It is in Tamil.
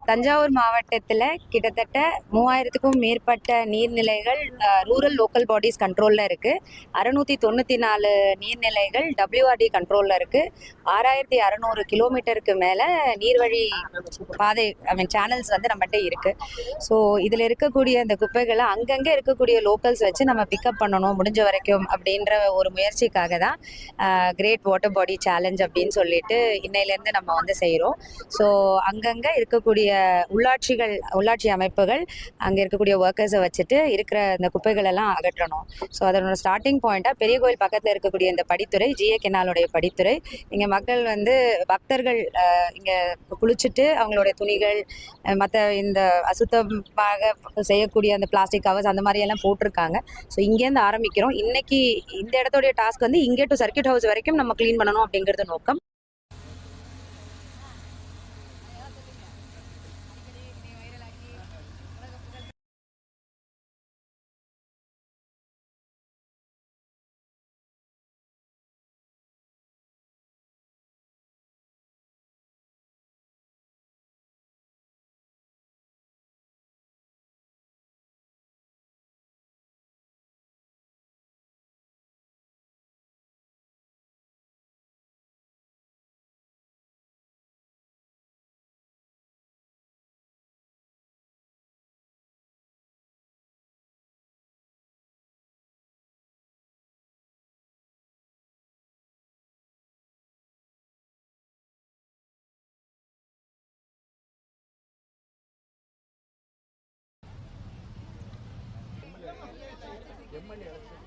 தஞ்சாவூர் மாவட்டத்தில் கிட்டத்தட்ட 3000க்கும் மேற்பட்ட நீர்நிலைகள் ரூரல் லோக்கல் பாடிஸ் கண்ட்ரோலில் இருக்குது. 694 நீர்நிலைகள் WRD கண்ட்ரோலில் இருக்குது. 6600 கிலோமீட்டருக்கு மேலே நீர்வழி பாதை சேனல்ஸ் வந்து நம்மகிட்ட இருக்குது. ஸோ இதில் இருக்கக்கூடிய இந்த குப்பைகளை அங்கங்கே இருக்கக்கூடிய லோக்கல்ஸ் வச்சு நம்ம பிக்கப் பண்ணணும் முடிஞ்ச வரைக்கும் அப்படின்ற ஒரு முயற்சிக்காக தான் கிரேட் வாட்டர் பாடி சேலஞ்ச் அப்படின்னு சொல்லிட்டு இன்னையிலேருந்து நம்ம வந்து செய்கிறோம். ஸோ அங்கங்கே இருக்கக்கூடிய உள்ளாட்சி அமைப்புகள் அங்கே இருக்கக்கூடிய ஒர்க்கர்ஸை வச்சுட்டு இருக்கிற இந்த குப்பைகள் எல்லாம் அகற்றணும். ஸோ அதனோட ஸ்டார்டிங் பாயிண்டாக பெரிய கோயில் பக்கத்தில் இருக்கக்கூடிய இந்த படித்துறை, GA கெனாலுடைய படித்துறை, இங்கே மக்கள் வந்து பக்தர்கள் இங்கே குளிச்சுட்டு அவங்களுடைய துணிகள் மற்ற இந்த அசுத்தமாக செய்யக்கூடிய அந்த பிளாஸ்டிக் கவர்ஸ் அந்த மாதிரி எல்லாம் போட்டிருக்காங்க. ஸோ இங்கேருந்து ஆரம்பிக்கிறோம். இன்னைக்கு இந்த இடத்துடைய டாஸ்க் வந்து இங்கே டு சர்க்கியூட் ஹவுஸ் வரைக்கும் நம்ம கிளீன் பண்ணணும் அப்படிங்கிறது நோக்கம். MLA